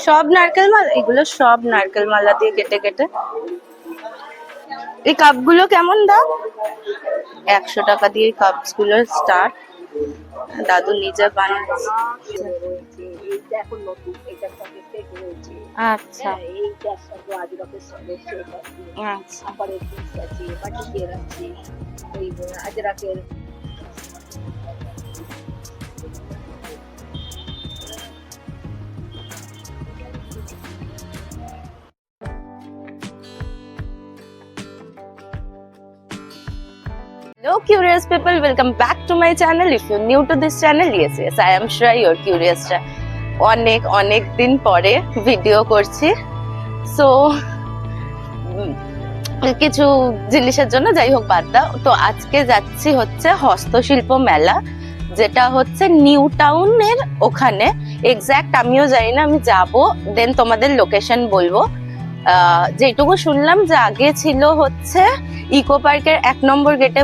সব নারকেল মালা, এগুলো সব নারকেল মালা দিয়ে কেটে কেটে। এই কাপগুলো কেমন দাম? 100 টাকা দিয়ে কাপস গুলোর স্টার্ট। দাদু নিজে বানাচ্ছে। আচ্ছা আচ্ছা। Hello curious people, welcome back to my channel. If you're new to this channel, yes, I am Shreya, your curious Shreya. অনেক দিন পরে ভিডিও করছি, সো কিছু জিনিসের জন্য যাই হোক বাদ দাও। তো আজকে যাচ্ছি হচ্ছে হস্তশিল্প মেলা, যেটা হচ্ছে নিউ টাউনের ওখানে। এক্সাক্ট আমিও জানি না, আমি যাব দেন তোমাদের লোকেশন বলবো। যেটুকু শুনলাম যে আগে ছিল হচ্ছে ইকো পার্কের 1 নম্বর গেটে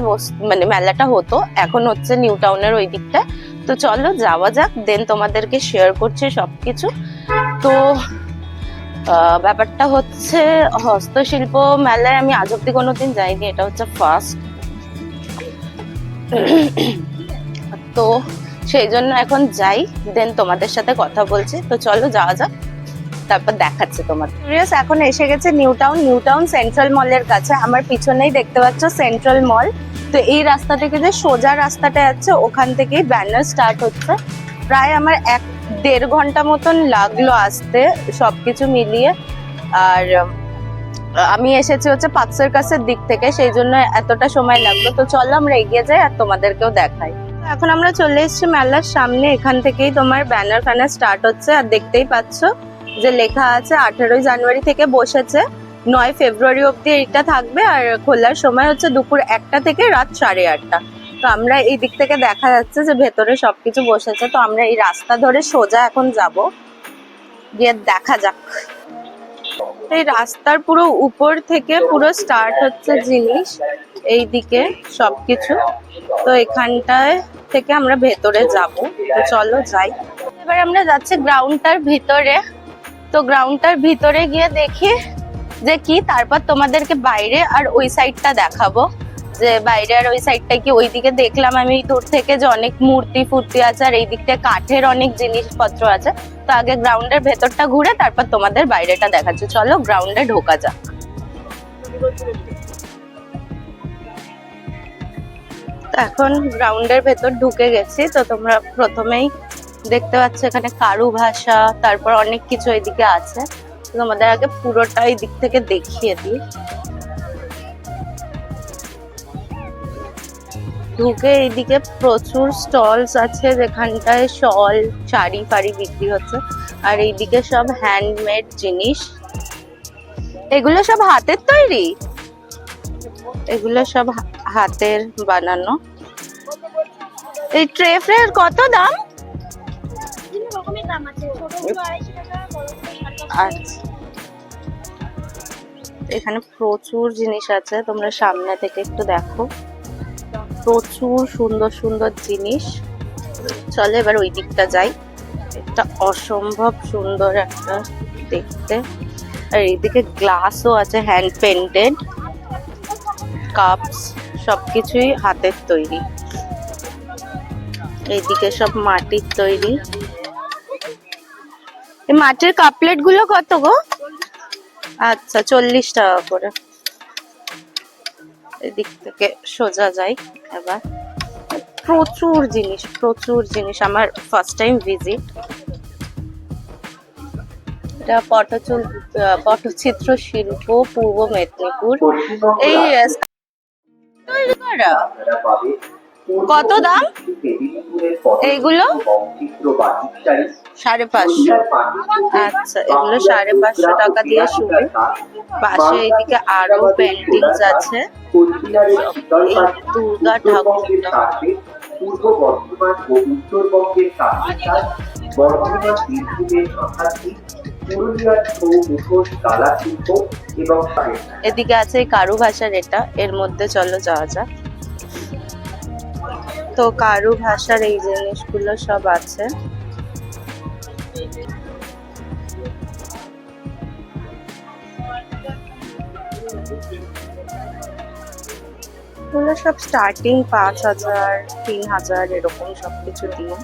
মানে মেলাটা হতো, এখন হচ্ছে নিউ টাউনের ওই দিকটা। তো চলো যাওয়া যাক, দেন তোমাদেরকে শেয়ার করছি সবকিছু। তো ব্যাপারটা হচ্ছে হস্তশিল্প মেলায় আমি আজ অব্দি কোনোদিন যাইনি, এটা হচ্ছে ফার্স্ট। তো সেই জন্য এখন যাই, দেন তোমাদের সাথে কথা বলছি। তো চলো যাওয়া যাক, তারপর দেখাচ্ছে তোমাদের। সিরিয়াস এখন এসে গেছে নিউ টাউন সেন্ট্রাল মলের কাছে। আমার পিছনেই দেখতে পাচ্ছ সেন্ট্রাল মল। তো এই রাস্তা থেকে যে সোজা রাস্তাটা যাচ্ছে ওখান থেকেই ব্যানার স্টার্ট হচ্ছে। প্রায় আমার 1-1.5 ঘন্টা মতন লাগলো আসতে সবকিছু মিলিয়ে। আর আমি এসেছি হচ্ছে পার্ক সার্কাসের দিক থেকে, সেই জন্য এতটা সময় লাগলো। তো চলো আমরা এগিয়ে যাই আর তোমাদেরকেও দেখাই। এখন আমরা চলে এসেছি মেলার সামনে, এখান থেকেই তোমার ব্যানার ফ্যানার স্টার্ট হচ্ছে। আর দেখতেই পাচ্ছ যে লেখা আছে 18 জানুয়ারি থেকে বসেছে, 9 ফেব্রুয়ারি অব্দি এটা থাকবে। আর খোলার সময় হচ্ছে দুপুর 1টা থেকে রাত 8:30। তো আমরা এই দিক থেকে দেখা যাচ্ছে যে ভেতরে সবকিছু বসেছে। তো আমরা এই রাস্তা ধরে সোজা এখন যাব, গিয়ে দেখা যাক। এই রাস্তার পুরো উপর থেকে পুরো স্টার্ট হচ্ছে জিনিস, এই দিকে সবকিছু। তো এখানটায় থেকে আমরা ভেতরে যাব। তো চলো যাই। এবার আমরা যাচ্ছি গ্রাউন্ডটার ভিতরে। তো গ্রাউন্ডটার ভিতরে গিয়ে দেখি যে কি, তারপর তোমাদেরকে বাইরে আর ওই সাইডটা দেখাবো, যে বাইরে আর ওই সাইডটা কি। ওইদিকে দেখলাম আমি দূর থেকে যে অনেক মূর্তি ফুর্তি আছে, আর এই দিকটা কাঠের অনেক জিনিসপত্র আছে। তো আগে গ্রাউন্ডের ভেতরটা ঘুরে তারপর তোমাদের বাইরেটা দেখাচ্ছি। চলো গ্রাউন্ডে ঢোকা যাক। এখন গ্রাউন্ডের ভেতর ঢুকে গেছি। তো তোমরা প্রথমেই দেখতে পাচ্ছ এখানে কারু ভাষা, তারপর অনেক কিছু এদিকে আছে। তোমাদের আগে পুরোটা এই দিক থেকে দেখিয়ে দিই। ঢুকে এইদিকে প্রচুর স্টলস আছে, যেখানটায় শল শাড়ি ফাড়ি বিক্রি হচ্ছে। আর এইদিকে সব হ্যান্ডমেড জিনিস, এগুলো সব হাতের তৈরি, এগুলো সব হাতের বানানো। এই ট্রে ফ্রের কত দাম? আচ্ছা, এখানে প্রচুর জিনিস আছে, তোমরা সামনে থেকে একটু দেখো। প্রচুর সুন্দর সুন্দর জিনিস। চলো এবার ওই দিকটা যাই। এটা অসম্ভব সুন্দর একটা দেখতে। আর এইদিকে গ্লাসও আছে, হ্যান্ড পেন্টেড কাপস, সবকিছুই হাতের তৈরি। এইদিকে সব মাটির তৈরি। এই মাটির কাপলেট গুলো কত গো? আচ্ছা 40 টাকা করে। এদিক থেকে সোজা যাই এবার। প্রচুর জিনিস, আমার ফার্স্ট টাইম ভিজিট। এটা পটচিত্র শিল্প, পূর্ব মেদিনীপুর। এই তৈরি করা কত দাম এইগুলো? 550। আচ্ছা, এগুলো 550 টাকা দিয়ে শুরু। পাশে এইদিকে আরো পেন্টিংস আছে, দুর্গা ঠাকুরটা। পূর্ব বর্ধমান ও উত্তরবঙ্গের কাহিনীকার, বর্ধমান বীরভূমের আধ্যাত্মিক, পুরুলিয়ার ছৌ মুখোশ কালা শিল্প এবং এদিকে আছে কারু ভাষার এটা। এর মধ্যে চলো যাওয়া যাক। তো কারু ভাষার এই জিনিসগুলো সব আছে। এগুলো সব স্টার্টিং 5,000 3,000 এরকম সবকিছু দিয়ে।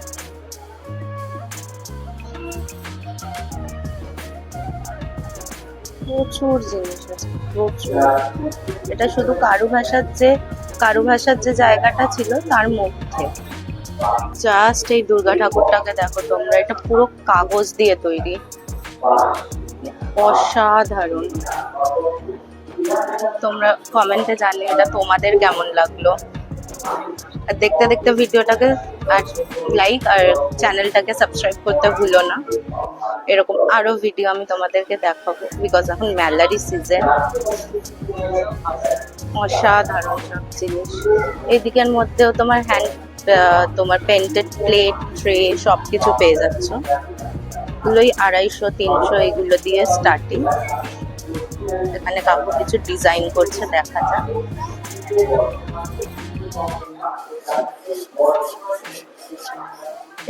প্রচুর জিনিস আছে, প্রচুর। এটা শুধু কারুভাষার যে জায়গাটা ছিল তার মধ্যে। জাস্ট এই দুর্গা ঠাকুরটাকে দেখো তোমরা, এটা পুরো কাগজ দিয়ে তৈরি, অসাধারণ। তোমরা কমেন্টে জানিও এটা তোমাদের কেমন লাগলো। আর দেখতে দেখতে ভিডিওটাকে আর লাইক আর চ্যানেলটাকে সাবস্ক্রাইব করতে ভুলো না। এরকম আরো ভিডিও আমি তোমাদেরকে দেখাবো, বিকজ এখন মেলারই সিজন। অসাধারণ সব জিনিস। এদিকের মধ্যেও তোমার তোমার পেন্টেড প্লেট, ট্রে সবকিছু পেয়ে যাচ্ছ। এগুলোই 250-300 এগুলো দিয়ে স্টার্টিং। এখানে কাকু কিছু ডিজাইন করছে, দেখা যাক।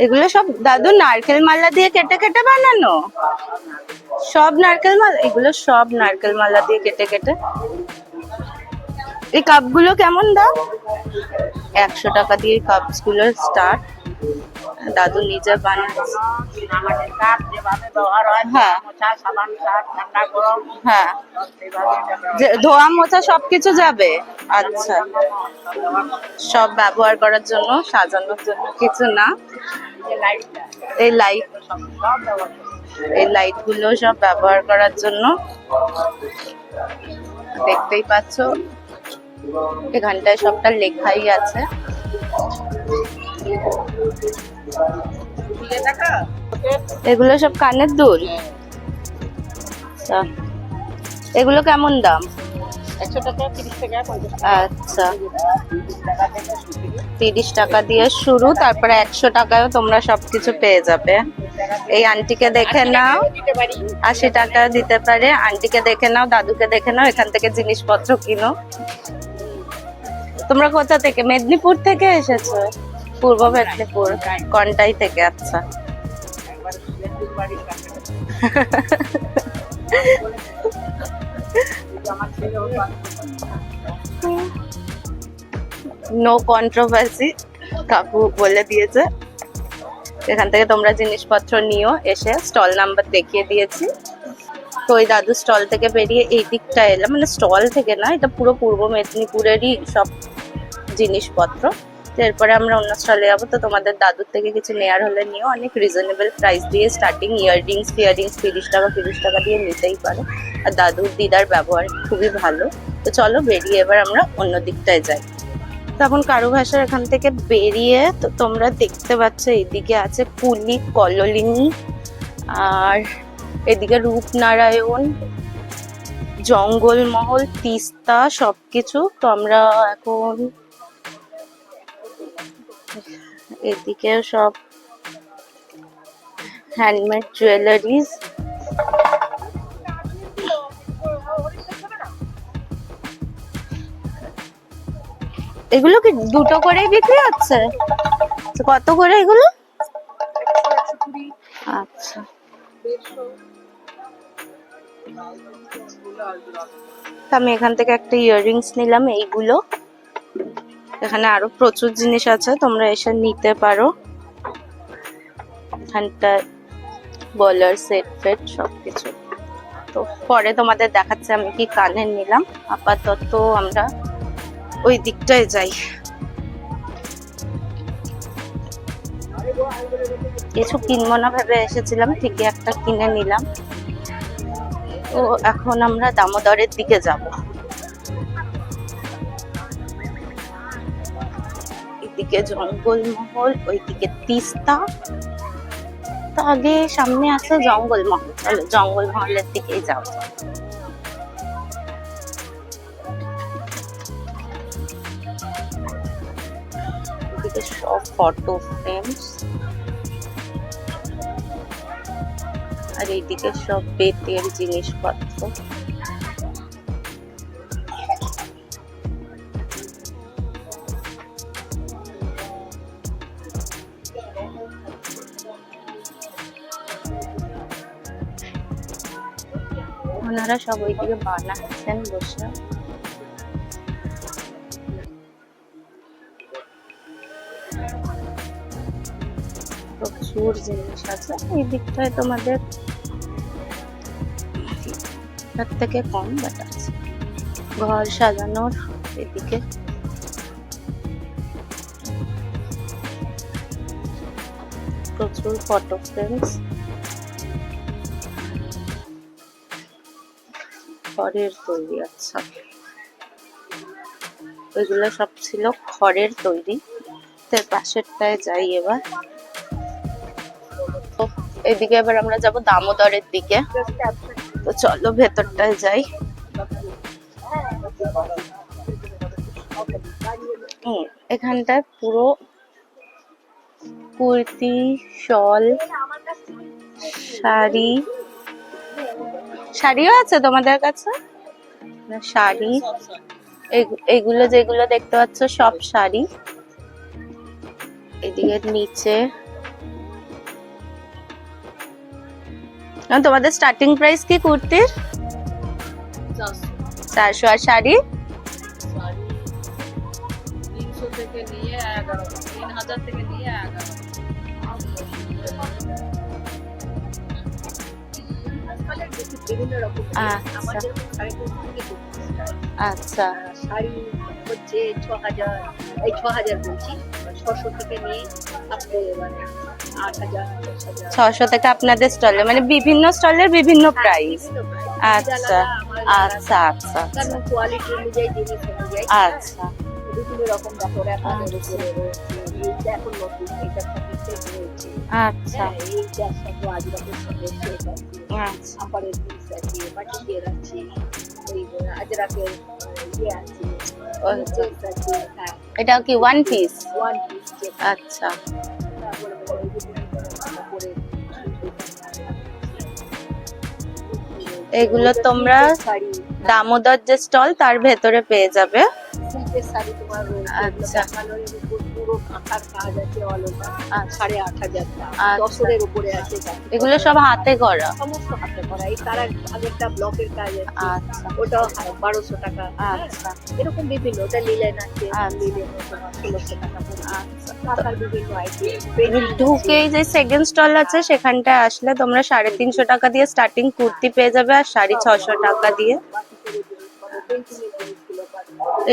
এগুলো সব দাদু নারকেল মালা দিয়ে কেটে কেটে বানানো, সব নারকেল মালা, এগুলো সব নারকেল মালা দিয়ে কেটে কেটে। এই কাপগুলো কেমন দাম? 100 টাকা দিয়ে কাপস গুলো স্টার্ট। দাদু নিজে বানাচ্ছে। হ্যাঁ হ্যাঁ, ধোয়া মোছা সবকিছু যাবে। আচ্ছা, সব ব্যবহার করার জন্য, সাজানোর জন্য কিছু না। এই লাইট গুলো সব ব্যবহার করার জন্য। দেখতেই পাচ্ছ এখানটায় সবটা লেখাই আছে। এগুলো সব কানের দুল। আচ্ছা, এগুলো কেমন দাম? 100 টাকা, 30 টাকা, 50 টাকা। আচ্ছা, 30 টাকা দিয়ে শুরু, তারপরে 100 টাকায়ও তোমরা সবকিছু পেয়ে যাবে। এই আন্টিকে দেখে নাও, 80 টাকা দিতে পারে। আন্টিকে দেখে নাও, দাদুকে দেখে নাও, এখান থেকে জিনিসপত্র কিনো। তোমরা কোথা থেকে? মেদিনীপুর থেকে এসেছো? পূর্ব মেদিনীপুর, কন্টাই থেকে। আচ্ছা, নো কন্ট্রোভার্সি, কাকু বলে দিয়েছে। এখান থেকে তোমরা জিনিসপত্র নিও। এসে স্টল নাম্বার দেখিয়ে দিয়েছি। তো ওই দাদু স্টল থেকে বেরিয়ে এই দিকটা এলাম, মানে স্টল থেকে না, এটা পুরো পূর্ব মেদিনীপুরেরই সব জিনিসপত্র। তো এরপরে আমরা অন্য স্টলে যাবো। তো তোমাদের দাদুর থেকে কিছু নেয়ার হলে নিও, অনেক রিজনেবল প্রাইস দিয়ে স্টার্টিং। ইয়াররিংস 30 টাকা দিয়ে নিতেই পারো। আর দাদুর দিদার ব্যবহার খুবই ভালো। তো চলো বেরিয়ে এবার আমরা অন্য দিকটায় যাই। তখন কারুভাষার এখান থেকে বেরিয়ে তো তোমরা দেখতে পাচ্ছ এদিকে আছে কুলি, কলোলিনী, আর এদিকে রূপনারায়ণ, জঙ্গলমহল, তিস্তা সবকিছু। তো আমরা এখন এদিকে সব হ্যান্ডমেড জুয়েলারিজ। এগুলো কি দুটো করেই বিক্রি হচ্ছে? কত করে এগুলো? আচ্ছা, আমি এখান থেকে একটা ইয়াররিংস নিলাম। এইগুলো এখানে আরো প্রচুর জিনিস আছে, তোমরা এসে নিতে পারো। এখানটা বলার সেট ফেট সবকিছু। তো পরে তোমাদের দেখাচ্ছে আমি কি কানের নিলাম। আপাতত আমরা ওই দিকটায় যাই। কিছু কিনবো না ভেবে এসেছিলাম, ঠিকই একটা কিনে নিলাম। তো এখন আমরা দামোদরের দিকে যাব। এদিকে জঙ্গলমহল, ওইদিকে তিস্তা। তো আগে সামনে আছে জঙ্গলমহল, চলো জঙ্গলমহলের দিকেই যাও। এদিকে সব ফটো ফ্রেমস, আর এইদিকে সব বেতের জিনিসপত্র। ওনারা সব ওইদিকে বানাচ্ছেন বসে। প্রচুর জিনিস আছে এই দিকটায়, তোমাদের তার থেকে কম বাট আছে। ঘর সাজানোর এদিকে প্রচুর ফটো ফ্রেমস, খড়ের তৈরি। আচ্ছা, ওইগুলো সব ছিল খড়ের তৈরি। তার পাশেরটায় যাই এবার। তো এদিকে এবার আমরা যাব দামোদরের দিকে, তো চলো ভেতরটায় যাই। এখানটায় পুরো কুর্তি, শল, শাড়ি, শাড়িও আছে তোমাদের কাছে? না, শাড়ি এইগুলো যেগুলো দেখতে পাচ্ছ সব শাড়ি। এদিকে নিচে তোমাদের স্টার্টিং প্রাইস কি কুর্তির? 400। আর শাড়ি? 300 থেকে নিয়ে 11, 3000 থেকে নিয়ে 11। বিভিন্ন রকম আমাদের আচ্ছা, শাড়ি হচ্ছে 6000, এই 6000 বলছি, 600 থেকে নিয়ে আপনি মানে 8000, 10000। 600 থেকে আপনাদের স্টলে, মানে বিভিন্ন স্টলের বিভিন্ন প্রাইস। আচ্ছা আচ্ছা আচ্ছা কারণ কোয়ালিটি অনুযায়ী জিনিস অনুযায়ী আচ্ছা বিভিন্ন রকম দেখো র্যাপারের উপরে রয়েছে, এইটা এখন নতুন, এটা সাথে রয়েছে। আচ্ছা এইটা সাথে আজরাতের সাথে সেট আছে, আচ্ছা আপারের পিস আছে, বাটিকের আছে, ওই আজরাতের ইয়ে আছে, চেক আছে। হ্যাঁ, এটা কি one piece? One piece check. আচ্ছা, তারপরে উপরে এগুলো তোমরা শাড়ি, দামোদর যে স্টল তার ভেতরে পেয়ে যাবে। সিল্কের শাড়ি তোমার রয়েছে। আচ্ছা। কালোরের উপর পুরো কাঁথার কাজ আছে, অল ওভার আচ্ছা। 8500 টাকা। আচ্ছা। 1000 উপরে আছে। এগুলো সব হাতে করা? সমস্ত হাতে করা। এই তার আগেরটা ব্লকের কাজ আছে, আচ্ছা ওটাও 1200 টাকা। আচ্ছা এরকম বিভিন্ন, ওটা লিলেন আছে, আচ্ছা। লিলেন তোমার 1600 টাকা পড়বে। আচ্ছা। কাঁথার বিভিন্ন আইটেম। ঢুকেই যে সেকেন্ড স্টল আছে সেখানটায় আসলে তোমরা 350 টাকা দিয়ে স্টার্টিং কুর্তি পেয়ে যাবে, আর শাড়ি 600 টাকা দিয়ে।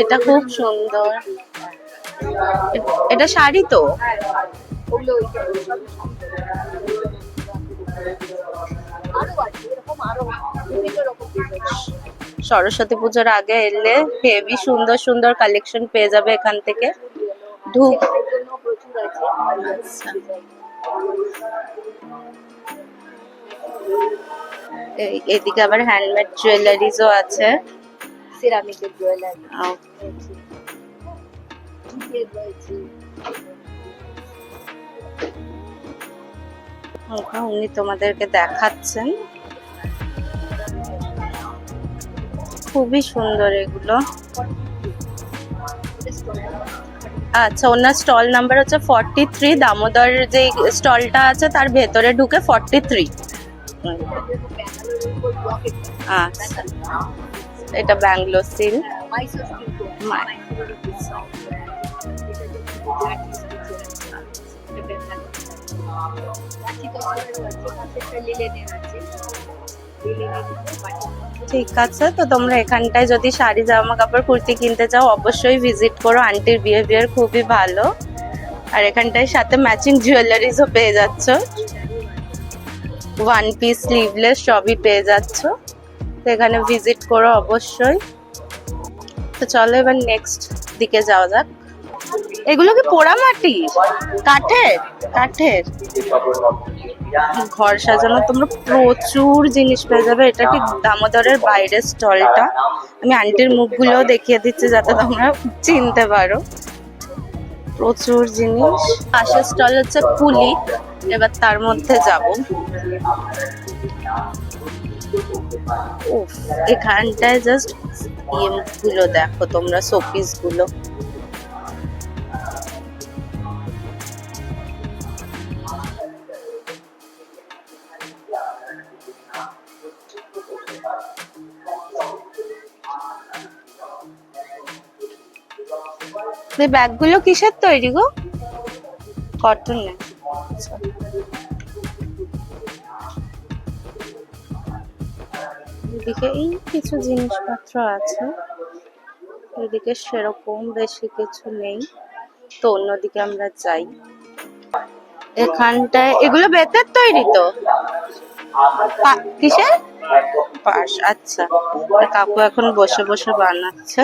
এটা খুব সুন্দর। এটা শাড়ি তো? ওগুলো আরো আছে, এরকম আরো বিভিন্ন রকম ডিজাইন। সরস্বতী পুজোর আগে এলে হেভি সুন্দর সুন্দর কালেকশন পেয়ে যাবে এখান থেকে। ঢুক ছেলেদের জন্য প্রচুর আছে। আচ্ছা। এদিকে আবার হ্যান্ডমেড জুয়েলারিজও আছে। সিরামিকের জুয়েলারি আহ, রয়েছে। উনি তোমাদেরকে দেখাচ্ছেন, খুবই সুন্দর এগুলো। আচ্ছা, ওনার স্টল নাম্বার হচ্ছে 43। দামোদর যে স্টলটা আছে তার ভেতরে ঢুকে 43। আচ্ছা, এটা ব্যাঙ্গালোর সিল্ক। ঠিক আছে, তো তোমরা এখানটায় যদি শাড়ি, জামা কাপড়, কুর্তি কিনতে চাও অবশ্যই ভিজিট করো। আন্টির বিহেভিয়ার খুবই ভালো, আর এখানটায় সাথে ম্যাচিং জুয়েলারিজও পেয়ে যাচ্ছ, ওয়ান পিস, স্লিভলেস সবই পেয়ে যাচ্ছ। তো এখানে ভিজিট করো অবশ্যই। তো চলো এবার নেক্সট দিকে যাওয়া যাক। এগুলো কি পোড়ামাটি? কাঠের? কাঠের ঘর সাজানো তোমরা প্রচুর জিনিস পেয়ে যাবে। এটা ঠিক দামোদরের বাইরের স্টলটা। আমি আন্টির মুখগুলো দেখিয়ে দিচ্ছি যাতে তোমরা চিনতে পারো। প্রচুর জিনিস। পাশের স্টল হচ্ছে কুলি, এবার তার মধ্যে যাব। উফ, এখানটায় জাস্ট গুলো দেখো তোমরা, শোপিস গুলো। এই ব্যাগগুলো কিসের তৈরি গো? কটন না? আচ্ছা। এদিকে এই কিছু জিনিসপত্র আছে, এদিকে সেরকম বেশি কিছু নেই, তো অন্যদিকে আমরা যাই। এখানটায় এগুলো বেতের তৈরি তো? কিসের পাশ? আচ্ছা, কাকু এখন বসে বসে বানাচ্ছে।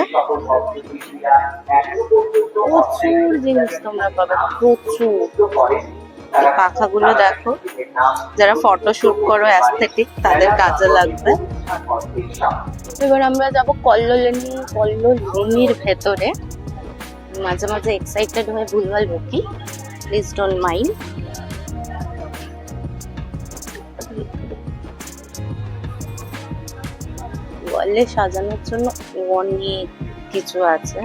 প্রচুর জিনিস তোমরা পাবে, প্রচুর। এই পাখাগুলো দেখো, যারা ফটোশুট করো অ্যাস্থেটিক তাদের কাজে লাগবে। এবার আমরা যাব কল্লোলিনীর ভেতরে। মাঝে মাঝে এক্সাইটেড হয়ে ভুলভাল বকি, প্লিজ ডোন্ট মাইন্ড। ওয়ালে সাজানোর জন্য অনেক কিছু আছে,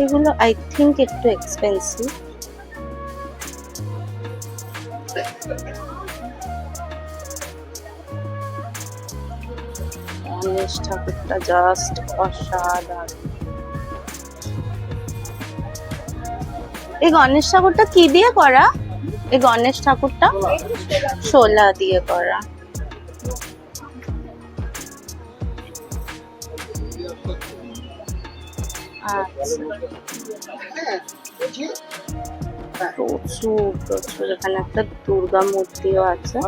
এগুলো আই থিঙ্ক একটু এক্সপেন্সিভ। গণেশ ঠাকুরটা জাস্ট অসাধারণ। এই গণেশ ঠাকুরটা কি দিয়ে করা? এই গণেশ ঠাকুরটা শোলা দিয়ে করা। প্রচুর প্রচুর, এখানে একটা দুর্গা মূর্তিও আছে।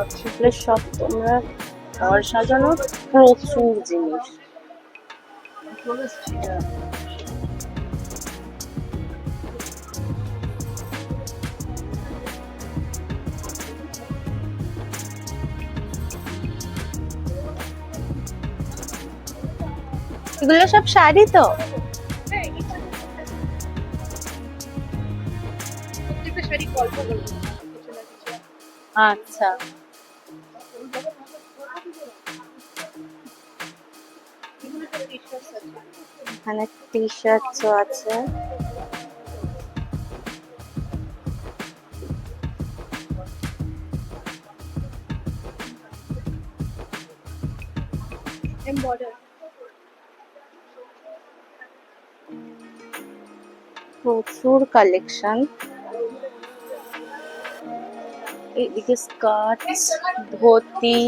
সব তোমরা ঘর সাজানোর প্রচুর জিনিস। এগুলো সব শাড়ি তো? আচ্ছা, এখানে টি শার্টও আছে। প্রচুর কালেকশন। এদিকে স্কার্ট, ধুতি,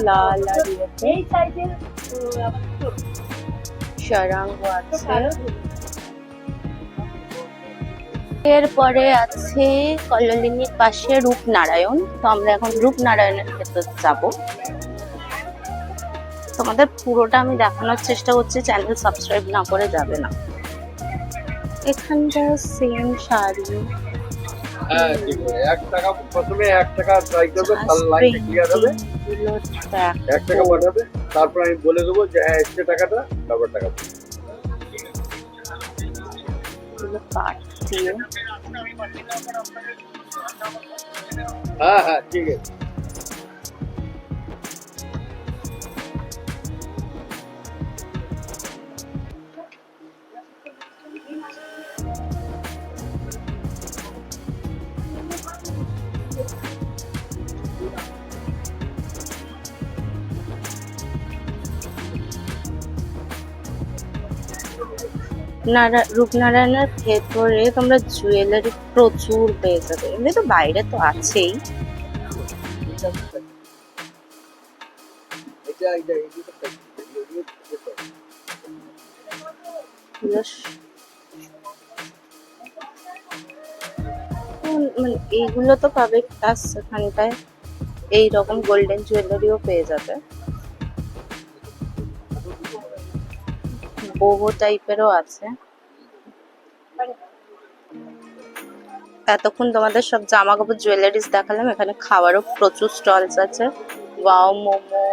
লাল সারাঙ্গ আছে। এরপরে আছে কল্লোলিনীর পাশে রূপনারায়ণ, তো আমরা এখন রূপনারায়ণের ভেতর যাব। তোমাদের পুরোটা আমি দেখানোর চেষ্টা করছি, চ্যানেল সাবস্ক্রাইব না করে যাবে না। এখানটা সেম শাড়ি, হ্যাঁ ঠিক আছে, 1 টাকা প্রথমে 1 টাকা ট্রাই করবে, তাহলে লাইনটা ক্লিয়ার হবে। 1 টাকা পাঠাবে, তারপর আমি বলে দেবো যে হ্যাঁ এসছে টাকাটা, তারপর টাকা পাঠাবে। হ্যাঁ হ্যাঁ ঠিক আছে। রূপনারায়ণের ভেতরে তোমরা জুয়েলারি প্রচুর পেয়ে যাবে, এমনি তো বাইরে তো আছেই। মানে এইগুলো তো পাবে, প্লাস এখানটায় এইরকম গোল্ডেন জুয়েলারিও পেয়ে যাবে, বহু টাইপেরও আছে। এতক্ষণ তোমাদের সব জামা কাপড় জুয়েলারিস দেখালাম, এখানে খাবারও প্রচুর স্টলস আছে। ওয়াও মোমো,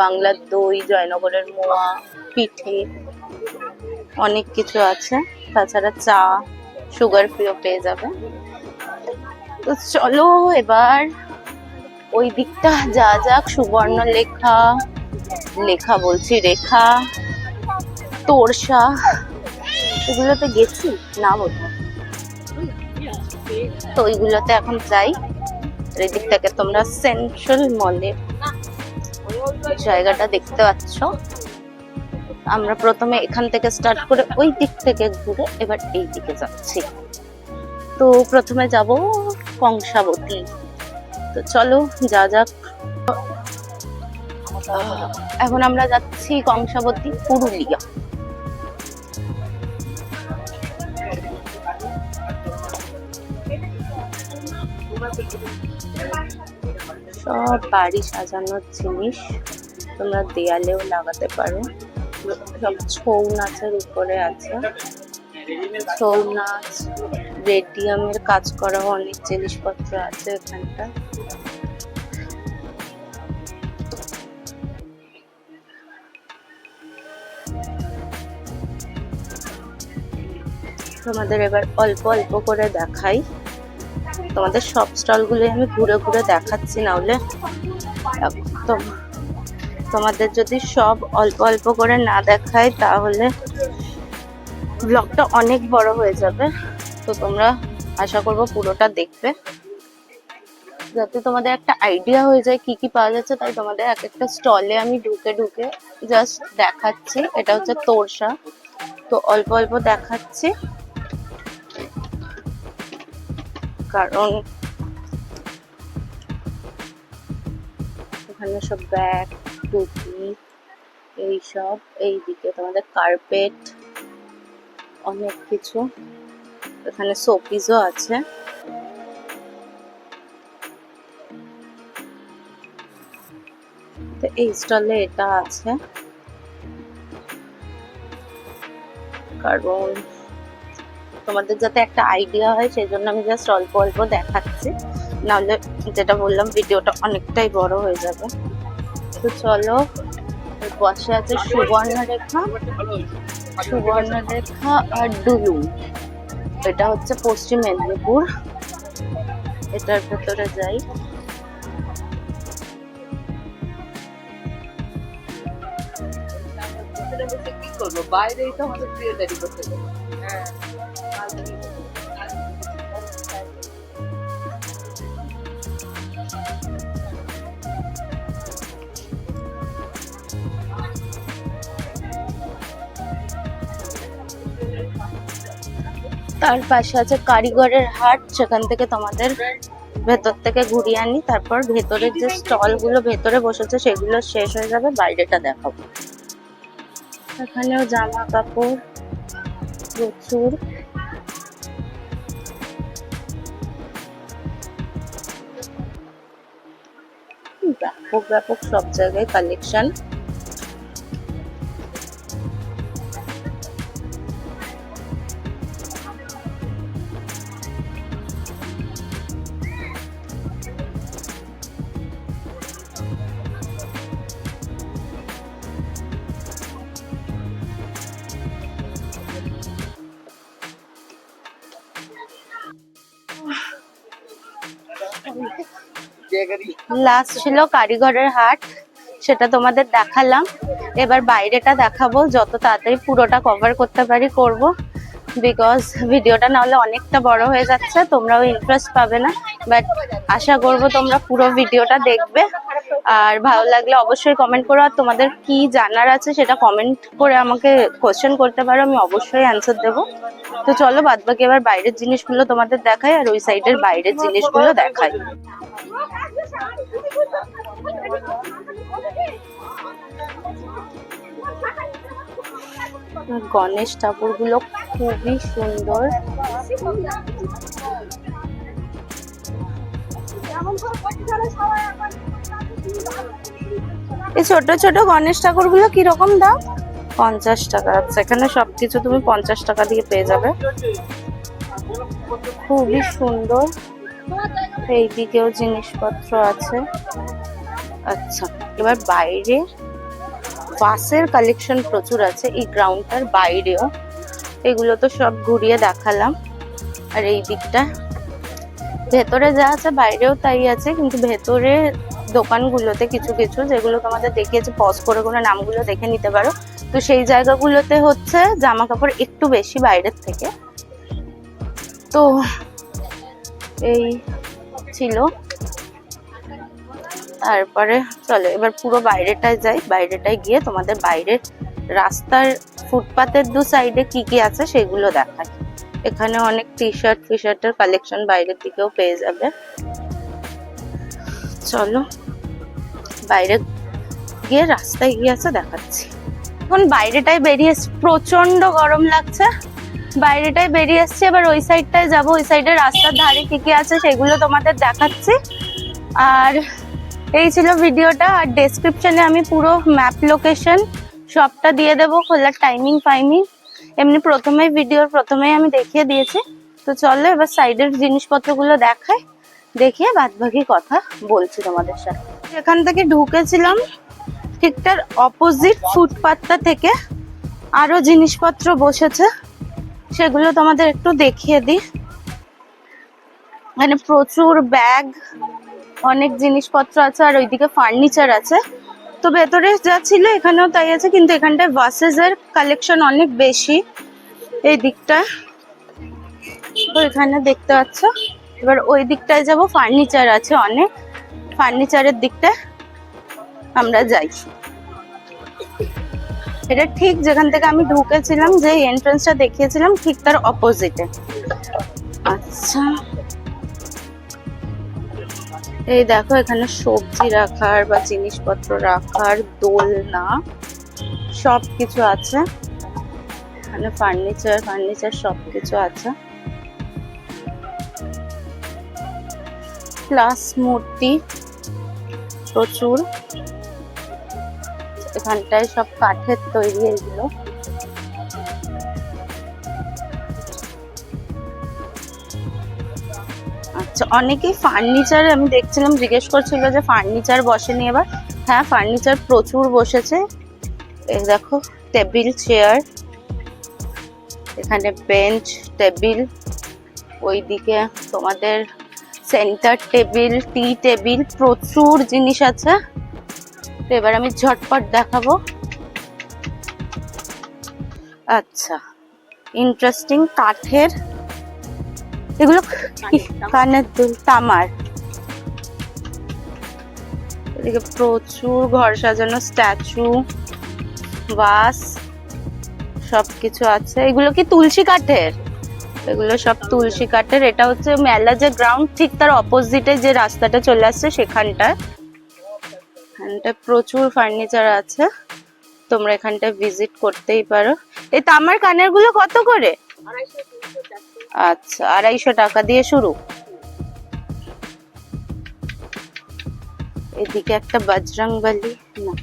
বাংলার দই, জয়নগরের মোয়া, পিঠে, অনেক কিছু আছে। তাছাড়া চা, সুগার ফ্রিও পেয়ে যাবে। তো চলো এবার ওই দিকটা যা যাক, সুবর্ণ লেখা, লেখা বলছি রেখা, তোরসা, এগুলোতে গেছি না বলবো। তো ওইগুলোতে এখন যাই। এই দিক থেকে তোমরা সেন্ট্রাল মলের জায়গাটা দেখতে পাচ্ছ। আমরা প্রথমে এখান থেকে স্টার্ট করে ওই দিক থেকে ঘুরে এবার এই দিকে যাচ্ছি। তো প্রথমে যাব কংসাবতী। তো চলো যা যাক। এখন আমরা যাচ্ছি কংসাবতী, পুরুলিয়া। সব বাড়ি সাজানোর জিনিস, তোমরা দেয়ালেও লাগাতে পারো। সব ছৌ নাচের উপরে আছে, ছৌ নাচ, রেডিয়ামের কাজ করা অনেক জিনিসপত্র আছে এখানটা। তোমাদের এবার অল্প অল্প করে দেখাই। তোমাদের সব স্টল গুলো আমি ঘুরে ঘুরে দেখাচ্ছি, না হলে তোমাদের যদি সব অল্প অল্প করে না দেখাই তাহলে ব্লগটা অনেক বড় হয়ে যাবে। তো তোমরা আশা করবো পুরোটা দেখবে, যাতে তোমাদের একটা আইডিয়া হয়ে যায় কি কি পাওয়া যাচ্ছে। তাই তোমাদের এক একটা স্টলে আমি ঢুকে ঢুকে জাস্ট দেখাচ্ছি। এটা হচ্ছে তোরসা, তো অল্প অল্প দেখাচ্ছি কারণ এখানে সব ব্যাগ, টুপি, এইসব। এইদিকে তোমাদের কার্পেট, অনেক কিছু। এখানে শোপিসও আছে। তো এই স্টলে এটা আছে কারণ তোমাদের যাতে একটা আইডিয়া হয় সেই জন্য আমি জাস্ট অল্প অল্প দেখাচ্ছি, নাহলে যেটা বললাম ভিডিওটা অনেকটাই বড় হয়ে যাবে। তো চলো, পাশে আছে সুবর্ণরেখা, সুবর্ণরেখা আর ডুলুম। এটা হচ্ছে পশ্চিম মেদিনীপুর। এটার ভেতরে যাই। কি করবো, বাইরেই তো আমাদের প্রিয়দারি করতে হবে। তার পাশে আছে কারিগরের হাট, সেখান থেকে তোমাদের ভেতর থেকে ঘুরিয়ে আনি। তারপর ভেতরের যে স্টল গুলো ভেতরে বসেছে সেগুলো শেষ হয়ে যাবে, বাইরেটা দেখাবো। এখানেও জামা কাপড় প্রচুর। ব্যাপক ব্যাপক সব জায়গায় কালেকশন। লাস্ট ছিল কারিগরের হাট, সেটা তোমাদের দেখালাম। এবার বাইরেটা দেখাবো, যত তাড়াতাড়ি পুরোটা কভার করতে পারি করব, বিকজ ভিডিওটা না হলে অনেকটা বড় হয়ে যাচ্ছে, তোমরাও ইন্টারেস্ট পাবে না। বাট আশা করব তোমরা পুরো ভিডিওটা দেখবে। আর ভালো লাগলে অবশ্যই কমেন্ট করো, আর তোমাদের কি জানার আছে সেটা কমেন্ট করে আমাকে কোশ্চেন করতে পারো, আমি অবশ্যই অ্যান্সার দেবো। তো চলো বাদবাকি এবার বাইরের জিনিসগুলো তোমাদের দেখাই, আর ওই সাইডের বাইরের জিনিসগুলো দেখাই। গণেশ ঠাকুর গুলো খুবই সুন্দর। এই ছোট ছোট গণেশ ঠাকুর গুলো কিরকম দাম? 50 টাকা। আচ্ছা, এখানে সবকিছু তুমি 50 টাকা দিয়ে পেয়ে যাবে। খুবই সুন্দর। এইদিকেও জিনিসপত্র আছে। আচ্ছা, এবার বাইরে বাসের কালেকশন প্রচুর আছে, এই গ্রাউন্ডটার বাইরেও। এগুলো তো সব ঘুরিয়ে দেখালাম। আর এই দিকটা ভেতরে যা আছে বাইরেও তাই আছে, কিন্তু ভেতরে দোকানগুলোতে কিছু কিছু যেগুলো তোমাদের দেখিয়েছি, পজ করে করে নামগুলো দেখে নিতে পারো। তো সেই জায়গাগুলোতে হচ্ছে জামা কাপড় একটু বেশি বাইরের থেকে। তো এই ছিল। তারপরে চলো এবার পুরো বাইরেটায় যাই, বাইরেটায় গিয়ে তোমাদের বাইরের রাস্তার ফুটপাতের দু সাইডে কি কি আছে সেগুলো দেখাই। এখানে অনেক টি শার্টের কালেকশন বাইরের দিকেও পেয়ে যাবে। চলো বাইরে গিয়ে রাস্তায় গিয়ে আছে দেখাচ্ছি। এখন বাইরেটাই বেরিয়ে এসছি, প্রচন্ড গরম লাগছে, বাইরেটাই বেরিয়ে এসছি। এবার ওই সাইডটায় যাবো, ওই সাইডে রাস্তার ধারে কি কি আছে সেগুলো তোমাদের দেখাচ্ছি। আর এই ছিল ভিডিওটা। আর ডেসক্রিপশনে আমি পুরো ম্যাপ লোকেশন সবটা দিয়ে দেবো, খোলার টাইমিং ফাইমিং এমনি ভিডিওর প্রথমেই আমি দেখিয়ে দিয়েছি। তো চলো এবার সাইডের জিনিসপত্রগুলো দেখাই, দেখিয়ে বাদবাকি কথা বলছি তোমাদের সাথে। এখান থেকে ঢুকেছিলাম, ঠিক তার অপোজিট ফুটপাথটা থেকে আরো জিনিসপত্র বসেছে, সেগুলো তোমাদের একটু দেখিয়ে দিই। মানে প্রচুর ব্যাগ, অনেক জিনিসপত্র আছে, আর ওইদিকে ফার্নিচার আছে। তো ভেতরে যা ছিল এখানেও তাই আছে, কিন্তু এখানটায় ভাসেসের কালেকশন অনেক বেশি এই দিকটায়। তো এখানে দেখতে পাচ্ছ। এবার ওই দিকটায় যাব, ফার্নিচার আছে অনেক, ফার্নিচারের দিকটায় আমরা যাই। এটা ঠিক যেখান থেকে আমি ঢুকেছিলাম, যে এন্ট্রান্সটা দেখিয়েছিলাম ঠিক তার অপোজিটে। আচ্ছা এই দেখো এখানে সবজি রাখার বা জিনিসপত্র রাখার দোলনা সব কিছু আছে। এখানে ফার্নিচার সব কিছু আছে, প্লাস মূর্তি প্রচুর। এখানটায় সব কাঠের তৈরি এগুলো। আচ্ছা অনেকেই ফার্নিচার আমি দেখছিলাম জিজ্ঞেস করছিল যে ফার্নিচার বসেনি এবার। হ্যাঁ ফার্নিচার প্রচুর বসেছে। এই দেখো টেবিল চেয়ার, এখানে বেঞ্চ টেবিল, ওইদিকে তোমাদের সেন্টার টেবিল, টি টেবিল, প্রচুর জিনিস আছে। তো এবার আমি ঝটপট দেখাবো। আচ্ছা ইন্টারেস্টিং কাঠের এগুলো, কানের দুল, তামার। এদিকে প্রচুর ঘর সাজানো স্ট্যাচু, ভাস সবকিছু আছে। এগুলো কি তুলসী কাঠের? এগুলো সব তুলসী কাঠের। এটা হচ্ছে মেলা যে গ্রাউন্ড ঠিক তার অপোজিটে যে রাস্তাটা চলে আসছে সেখানটায়। এখানটায় প্রচুর ফার্নিচার আছে, তোমরা এখানটায় ভিজিট করতেই পারো। এই তামার কানের গুলো কত করে? আচ্ছা 250 টাকা দিয়ে শুরু। এদিকে একটা বজরংবলী, না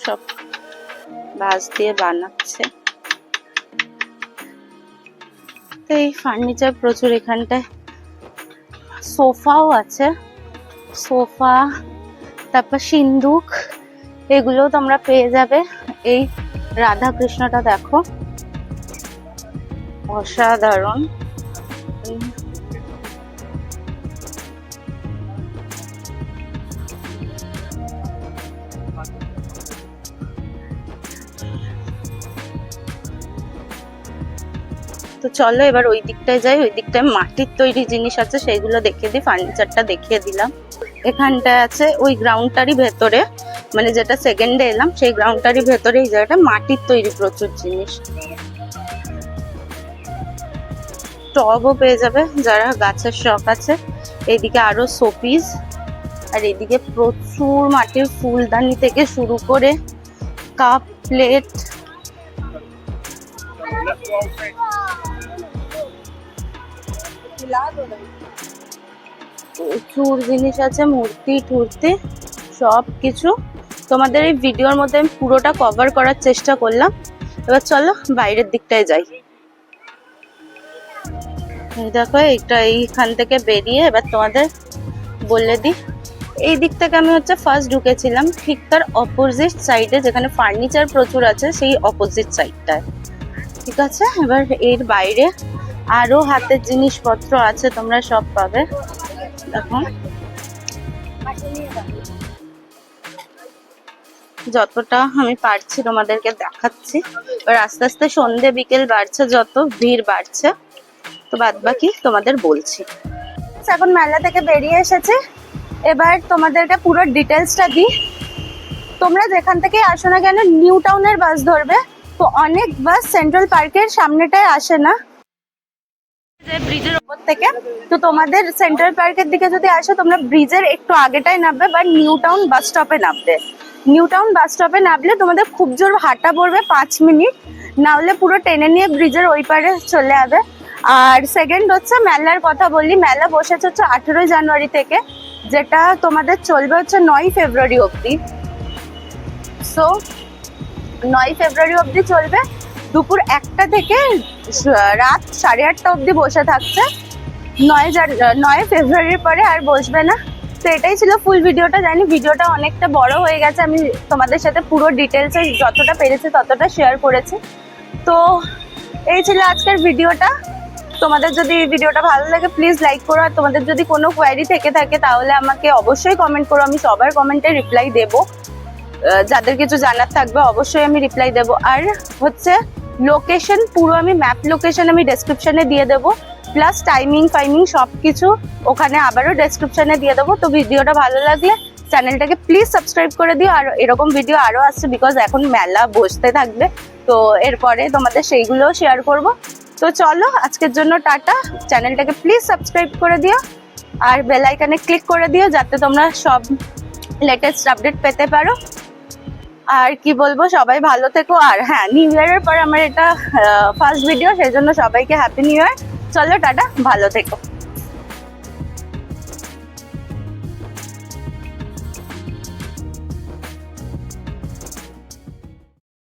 সব বাঁশ দিয়ে বানাচ্ছে। তো এই ফার্নিচার প্রচুর। এখানটায় সোফাও আছে, সোফা, তারপর সিন্দুক, এগুলো তোমরা পেয়ে যাবে। এই রাধা কৃষ্ণটা দেখো অসাধারণ। তো চলো এবার ওই দিকটায় যাই, ওই দিকটায় মাটির তৈরি জিনিস আছে সেইগুলো দেখিয়ে দিই। ফার্নিচারটা দেখিয়ে দিলাম। এখানটায় আছে ওই গ্রাউন্ডটারই ভেতরে, মানে যেটা সেকেন্ডে এলাম সেই গ্রাউন্ডটারই ভেতরে এই জায়গাটা মাটির তৈরি প্রচুর জিনিস। টবও পেয়ে যাবে যারা গাছের শখ আছে। এইদিকে আরো শোপিস, আর এদিকে প্রচুর মাটির ফুলদানি থেকে শুরু করে কাপ প্লেট, প্রচুর জিনিস আছে, মূর্তি টুর্তি সব কিছু। তোমাদের এই ভিডিওর মধ্যে আমি পুরোটা কভার করার চেষ্টা করলাম। এবার চলো বাইরের দিকটায় যাই। দেখো এইটা এইখান থেকে বেরিয়ে এবার তোমাদের বলে দিই এই দিক থেকে আমি হচ্ছে ফার্স্ট ঢুকেছিলাম, ঠিক তার অপোজিট সাইডে যেখানে ফার্নিচার প্রচুর আছে সেই অপোজিট সাইডটায়। ঠিক আছে, এবার এর বাইরে আরো হাতের জিনিসপত্র আছে, তোমরা সব পাবে। দেখো যতটা আমি পারছি তোমাদেরকে দেখাচ্ছি। এবার আস্তে আস্তে সন্ধে বিকেল বাড়ছে, যত ভিড় বাড়ছে, তো বাদ বাকি তোমাদের বলছি। এখন মেলা থেকে বেরিয়ে এসেছে, এবার তোমাদেরকে পুরো ডিটেলসটা দিই। তোমরা যেখান থেকে আসো না কেন নিউ টাউনের বাস ধরবে, তো অনেক বাস সেন্ট্রাল পার্কের সামনেটায় আসে না, ব্রিজের উপর থেকে। তো তোমাদের সেন্ট্রাল পার্কের দিকে যদি আসো, তোমরা ব্রিজের একটু আগেটাই নামবে বা নিউ টাউন বাস স্টপে নামবে। নিউ টাউন বাস স্টপে নামলে তোমাদের খুব জোর হাঁটা পড়বে 5 মিনিট, না হলে পুরো টেনে নিয়ে ব্রিজের ওই পারে চলে যাবে। আর সেকেন্ড হচ্ছে মেলার কথা বললি, মেলা বসেছে হচ্ছে 18 জানুয়ারি থেকে, যেটা তোমাদের চলবে হচ্ছে 9 ফেব্রুয়ারি অবধি। সো 9 ফেব্রুয়ারি অবধি চলবে, দুপুর 1টা থেকে রাত 8:30 অবধি বসে থাকছে। 9 ফেব্রুয়ারির পরে আর বসবে না। তো এটাই ছিল ফুল ভিডিওটা। জানি ভিডিওটা অনেকটা বড় হয়ে গেছে, আমি তোমাদের সাথে পুরো ডিটেলসে যতটা পেরেছি ততটা শেয়ার করেছি। তো এই ছিল আজকের ভিডিওটা। তোমাদের যদি ভিডিওটা ভালো লাগে প্লিজ লাইক করো, আর তোমাদের যদি কোনো কোয়ারি থেকে থাকে তাহলে আমাকে অবশ্যই কমেন্ট করো, আমি সবার কমেন্টে রিপ্লাই দেবো। যাদের কিছু জানার থাকবে অবশ্যই আমি রিপ্লাই দেবো। আর হচ্ছে লোকেশন, পুরো আমি ম্যাপ লোকেশন আমি ডেসক্রিপশনে দিয়ে দেবো, প্লাস টাইমিং ফাইমিং সব কিছু ওখানে আবারও ডেসক্রিপশনে দিয়ে দেবো। তো ভিডিওটা ভালো লাগলে চ্যানেলটাকে প্লিজ সাবস্ক্রাইব করে দিও, আর এরকম ভিডিও আরও আসছে, বিকজ এখন মেলা বসতে থাকবে, তো এরপরে তোমাদের সেইগুলোও শেয়ার করব। তো চলো আজকের জন্য টাটা, চ্যানেলটাকে প্লিজ সাবস্ক্রাইব করে দিও আর বেল আইকনে ক্লিক করে দিও, যাতে তোমরা সব লেটেস্ট আপডেট পেতে পারো। আর কি বলবো, সবাই ভালো থেকো। আর হ্যাঁ, নিউ ইয়ারের পর আমার এটা ফার্স্ট ভিডিও, সেই জন্য সবাইকে হ্যাপি নিউ ইয়ার। চলো টাটা, ভালো থেকো।